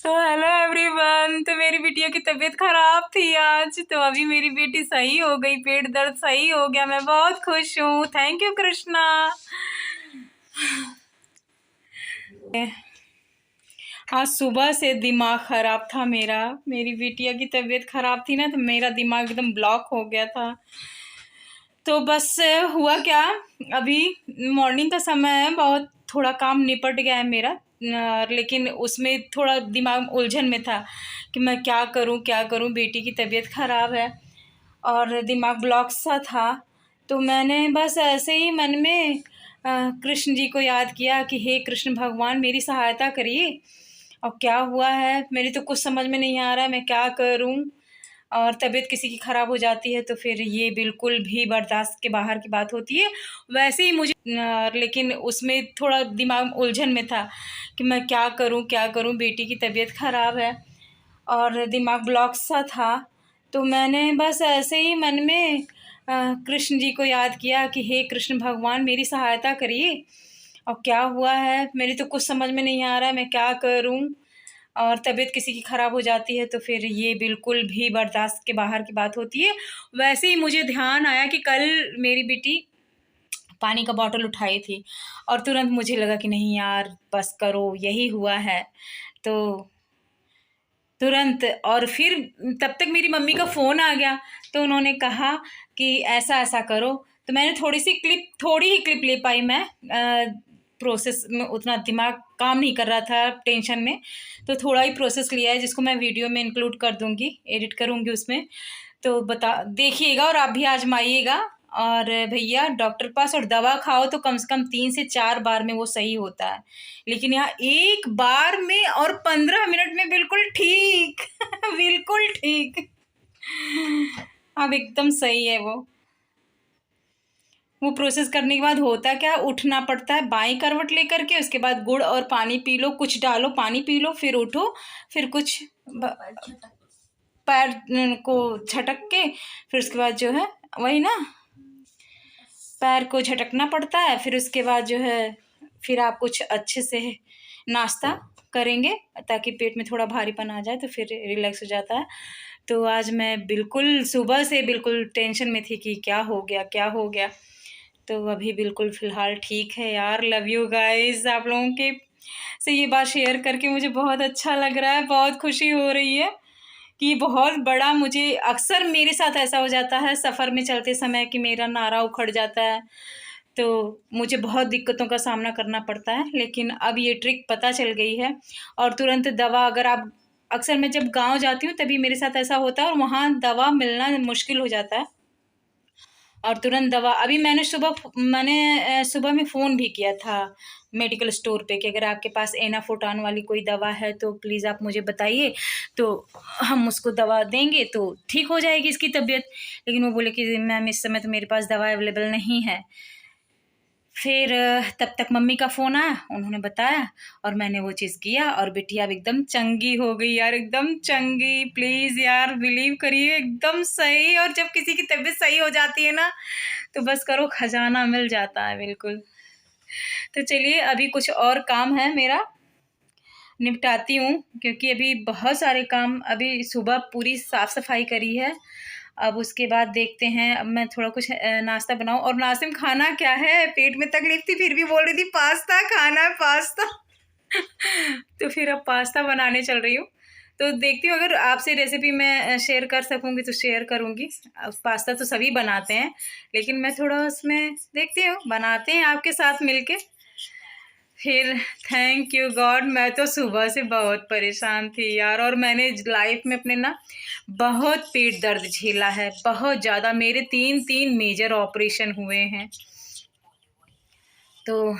So hello everyone. तो मेरी बिटिया की तबीयत खराब थी आज, तो अभी मेरी बेटी सही हो गई, पेट दर्द सही हो गया। मैं बहुत खुश हूँ। Thank you Krishna. आज सुबह से दिमाग ख़राब था मेरा। मेरी बिटिया की तबीयत ख़राब थी ना, तो मेरा दिमाग एकदम ब्लॉक हो गया था। तो बस हुआ क्या, अभी मॉर्निंग का समय है, बहुत थोड़ा काम निपट गया है मेरा, लेकिन उसमें थोड़ा दिमाग उलझन में था कि मैं क्या करूं। बेटी की तबीयत ख़राब है और दिमाग ब्लॉक सा था। तो मैंने बस ऐसे ही मन में कृष्ण जी को याद किया कि हे कृष्ण भगवान, मेरी सहायता करिए। और क्या हुआ है, मेरी तो कुछ समझ में नहीं आ रहा है, मैं क्या करूं। और तबीयत किसी की ख़राब हो जाती है तो फिर ये बिल्कुल भी बर्दाश्त के बाहर की बात होती है। वैसे ही मुझे लेकिन उसमें थोड़ा दिमाग उलझन में था कि मैं क्या करूं। बेटी की तबीयत ख़राब है और दिमाग ब्लॉक सा था। तो मैंने बस ऐसे ही मन में कृष्ण जी को याद किया कि हे कृष्ण भगवान, मेरी सहायता करिए। और क्या हुआ है, मेरी तो कुछ समझ में नहीं आ रहा है, मैं क्या करूं। और तबीयत किसी की ख़राब हो जाती है तो फिर ये बिल्कुल भी बर्दाश्त के बाहर की बात होती है। वैसे ही मुझे ध्यान आया कि कल मेरी बेटी पानी का बॉटल उठाई थी और तुरंत मुझे लगा कि नहीं यार, बस करो, यही हुआ है। तो तुरंत, और फिर तब तक मेरी मम्मी का फ़ोन आ गया, तो उन्होंने कहा कि ऐसा ऐसा करो। तो मैंने थोड़ी ही क्लिप ले पाई मैं। प्रोसेस में उतना दिमाग काम नहीं कर रहा था टेंशन में, तो थोड़ा ही प्रोसेस लिया है जिसको मैं वीडियो में इंक्लूड कर दूँगी, एडिट करूँगी उसमें। तो देखिएगा और आप भी आजमाइएगा। और भैया डॉक्टर के पास और दवा खाओ तो कम से कम 3 से 4 बार में वो सही होता है, लेकिन यहाँ एक बार में और 15 मिनट में बिल्कुल ठीक बिल्कुल ठीक। अब एकदम सही है वो प्रोसेस करने के बाद होता क्या, उठना पड़ता है बाईं करवट लेकर के, उसके बाद गुड़ और पानी पी लो, कुछ डालो, पानी पी लो, फिर उठो, फिर कुछ पैर को झटक के, फिर उसके बाद जो है वही ना, पैर को झटकना पड़ता है। फिर उसके बाद जो है फिर आप कुछ अच्छे से नाश्ता करेंगे ताकि पेट में थोड़ा भारीपन आ जाए, तो फिर रिलैक्स हो जाता है। तो आज मैं बिल्कुल सुबह से बिल्कुल टेंशन में थी कि क्या हो गया। तो अभी बिल्कुल फ़िलहाल ठीक है यार। Love you guys. आप लोगों के से ये बात शेयर करके मुझे बहुत अच्छा लग रहा है, बहुत खुशी हो रही है कि बहुत बड़ा, मुझे अक्सर मेरे साथ ऐसा हो जाता है सफ़र में चलते समय कि मेरा नारा उखड़ जाता है, तो मुझे बहुत दिक्कतों का सामना करना पड़ता है। लेकिन अब ये ट्रिक पता चल गई है और तुरंत दवा, अगर आप, अक्सर मैं जब गाँव जाती हूँ तभी मेरे साथ ऐसा होता है और वहाँ दवा मिलना मुश्किल हो जाता है और तुरंत दवा। अभी मैंने सुबह में फ़ोन भी किया था मेडिकल स्टोर पे कि अगर आपके पास एनाफोर्टान वाली कोई दवा है तो प्लीज़ आप मुझे बताइए, तो हम उसको दवा देंगे तो ठीक हो जाएगी इसकी तबीयत। लेकिन वो बोले कि मैम इस समय तो मेरे पास दवा अवेलेबल नहीं है। फिर तब तक मम्मी का फ़ोन आया, उन्होंने बताया और मैंने वो चीज़ किया और बिटिया अब एकदम चंगी हो गई यार, एकदम चंगी। प्लीज़ यार बिलीव करिए, एकदम सही। और जब किसी की तबीयत सही हो जाती है ना, तो बस करो, खजाना मिल जाता है बिल्कुल। तो चलिए अभी कुछ और काम है मेरा, निपटाती हूँ, क्योंकि अभी बहुत सारे काम, अभी सुबह पूरी साफ़ सफाई करी है। अब उसके बाद देखते हैं, अब मैं थोड़ा कुछ नाश्ता बनाऊँ। और नाश्ते में खाना क्या है, पेट में तकलीफ थी फिर भी बोल रही थी पास्ता खाना है, पास्ता तो फिर अब पास्ता बनाने चल रही हूँ। तो देखती हूँ अगर आपसे रेसिपी मैं शेयर कर सकूँगी तो शेयर करूँगी। अब पास्ता तो सभी बनाते हैं, लेकिन मैं थोड़ा उसमें देखती हूँ, बनाते हैं आपके साथ मिलके। फिर थैंक यू गॉड, मैं तो सुबह से बहुत परेशान थी यार, और मैंने लाइफ में अपने ना बहुत पेट दर्द झेला है, बहुत ज़्यादा। मेरे 3 मेजर ऑपरेशन हुए हैं, तो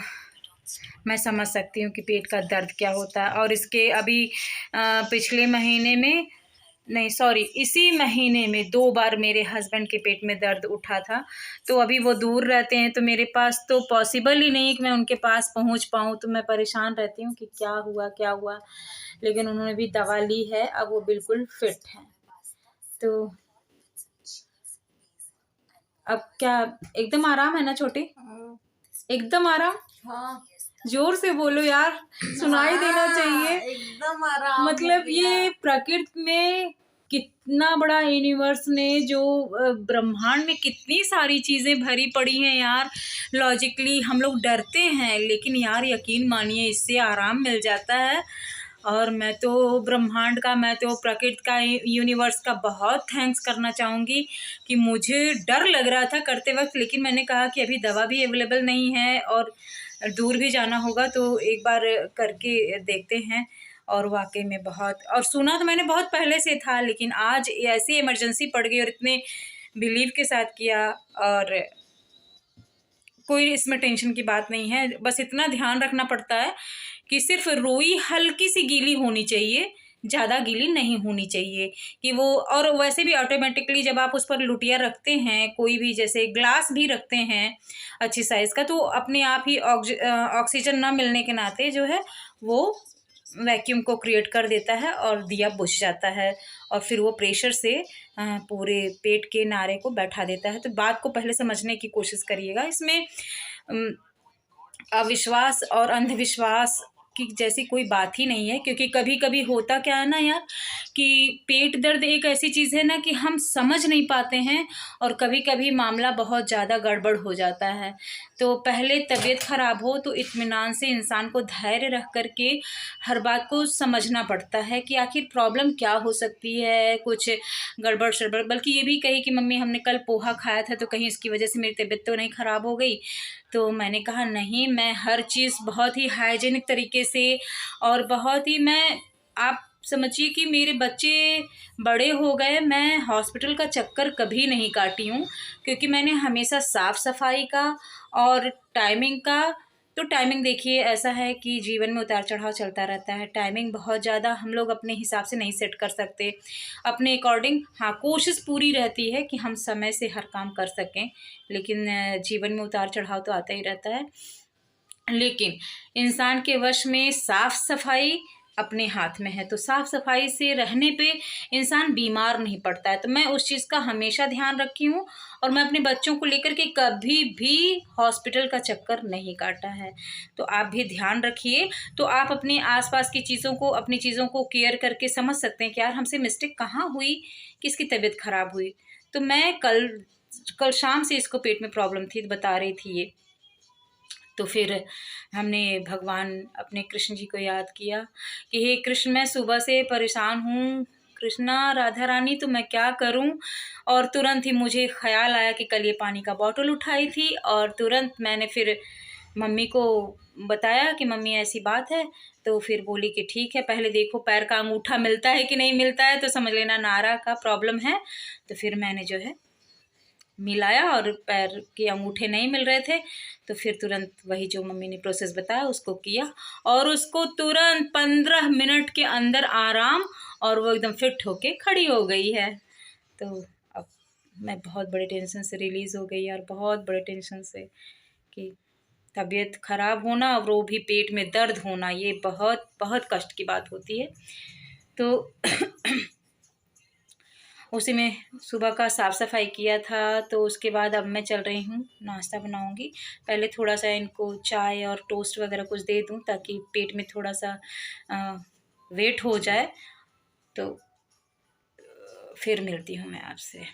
मैं समझ सकती हूँ कि पेट का दर्द क्या होता है। और इसके अभी पिछले महीने में, नहीं सॉरी, इसी महीने में 2 बार मेरे हस्बैंड के पेट में दर्द उठा था। तो अभी वो दूर रहते हैं तो मेरे पास तो पॉसिबल ही नहीं है कि मैं उनके पास पहुंच पाऊं, तो मैं परेशान रहती हूँ कि क्या हुआ। लेकिन उन्होंने भी दवा ली है, अब वो बिल्कुल फिट हैं। तो अब क्या, एकदम आराम है ना छोटे, एकदम आराम। हाँ, जोर से बोलो यार, सुनाई देना चाहिए। एकदम एकदम आराम। मतलब ये प्रकृति में कितना बड़ा यूनिवर्स ने जो ब्रह्मांड में कितनी सारी चीज़ें भरी पड़ी हैं यार। लॉजिकली हम लोग डरते हैं, लेकिन यार यकीन मानिए इससे आराम मिल जाता है। और मैं तो ब्रह्मांड का, मैं तो प्रकृति का, यूनिवर्स का बहुत थैंक्स करना चाहूँगी कि मुझे डर लग रहा था करते वक्त, लेकिन मैंने कहा कि अभी दवा भी अवेलेबल नहीं है और दूर भी जाना होगा, तो एक बार करके देखते हैं। और वाकई में बहुत, और सुना तो मैंने बहुत पहले से था, लेकिन आज ऐसी इमरजेंसी पड़ गई और इतने बिलीव के साथ किया। और कोई इसमें टेंशन की बात नहीं है, बस इतना ध्यान रखना पड़ता है कि सिर्फ रोई हल्की सी गीली होनी चाहिए, ज़्यादा गीली नहीं होनी चाहिए कि वो। और वैसे भी ऑटोमेटिकली जब आप उस पर लुटिया रखते हैं, कोई भी जैसे ग्लास भी रखते हैं अच्छी साइज़ का, तो अपने आप ही ऑक्सीजन ना मिलने के नाते जो है वो वैक्यूम को क्रिएट कर देता है और दिया बुझ जाता है, और फिर वो प्रेशर से पूरे पेट के नारे को बैठा देता है। तो बात को पहले समझने की कोशिश करिएगा। इसमें अविश्वास और अंधविश्वास की जैसी कोई बात ही नहीं है, क्योंकि कभी कभी होता क्या है ना यार, कि पेट दर्द एक ऐसी चीज़ है ना कि हम समझ नहीं पाते हैं, और कभी कभी मामला बहुत ज़्यादा गड़बड़ हो जाता है। तो पहले तबीयत ख़राब हो तो इत्मीनान से इंसान को धैर्य रख कर के हर बात को समझना पड़ता है कि आखिर प्रॉब्लम क्या हो सकती है, कुछ गड़बड़ शड़बड़। बल्कि ये भी कही कि मम्मी हमने कल पोहा खाया था, तो कहीं इसकी वजह से मेरी तबीयत तो नहीं ख़राब हो गई। तो मैंने कहा नहीं, मैं हर चीज़ बहुत ही हाइजीनिक तरीके से, और बहुत ही, मैं, आप समझिए कि मेरे बच्चे बड़े हो गए, मैं हॉस्पिटल का चक्कर कभी नहीं काटी हूँ, क्योंकि मैंने हमेशा साफ़ सफाई का और टाइमिंग का। तो टाइमिंग देखिए ऐसा है कि जीवन में उतार चढ़ाव चलता रहता है, टाइमिंग बहुत ज़्यादा हम लोग अपने हिसाब से नहीं सेट कर सकते अपने अकॉर्डिंग। हाँ, कोशिश पूरी रहती है कि हम समय से हर काम कर सकें, लेकिन जीवन में उतार चढ़ाव तो आता ही रहता है। लेकिन इंसान के वश में साफ सफाई अपने हाथ में है, तो साफ सफाई से रहने पे इंसान बीमार नहीं पड़ता है। तो मैं उस चीज़ का हमेशा ध्यान रखी हूँ, और मैं अपने बच्चों को लेकर के कभी भी हॉस्पिटल का चक्कर नहीं काटा है। तो आप भी ध्यान रखिए, तो आप अपने आसपास की चीज़ों को, अपनी चीज़ों को केयर करके समझ सकते हैं कि यार हमसे मिस्टेक कहाँ हुई, किसकी तबीयत ख़राब हुई। तो मैं कल शाम से इसको पेट में प्रॉब्लम थी, बता रही थी ये। तो फिर हमने भगवान अपने कृष्ण जी को याद किया कि हे कृष्ण, मैं सुबह से परेशान हूँ, कृष्णा राधा रानी, तो मैं क्या करूँ। और तुरंत ही मुझे ख्याल आया कि कल ये पानी का बॉटल उठाई थी, और तुरंत मैंने फिर मम्मी को बताया कि मम्मी ऐसी बात है। तो फिर बोली कि ठीक है, पहले देखो पैर का अंगूठा मिलता है कि नहीं मिलता है, तो समझ लेना नारा का प्रॉब्लम है। तो फिर मैंने जो है मिलाया, और पैर के अंगूठे नहीं मिल रहे थे, तो फिर तुरंत वही जो मम्मी ने प्रोसेस बताया उसको किया, और उसको तुरंत 15 मिनट के अंदर आराम, और वो एकदम फिट होके खड़ी हो गई है। तो अब मैं बहुत बड़े टेंशन से रिलीज़ हो गई यार, बहुत बड़े टेंशन से, कि तबीयत ख़राब होना और वो भी पेट में दर्द होना, ये बहुत बहुत कष्ट की बात होती है। तो उसी में सुबह का साफ़ सफाई किया था। तो उसके बाद अब मैं चल रही हूँ, नाश्ता बनाऊँगी। पहले थोड़ा सा इनको चाय और टोस्ट वगैरह कुछ दे दूँ, ताकि पेट में थोड़ा सा वेट हो जाए। तो फिर मिलती हूँ मैं आपसे।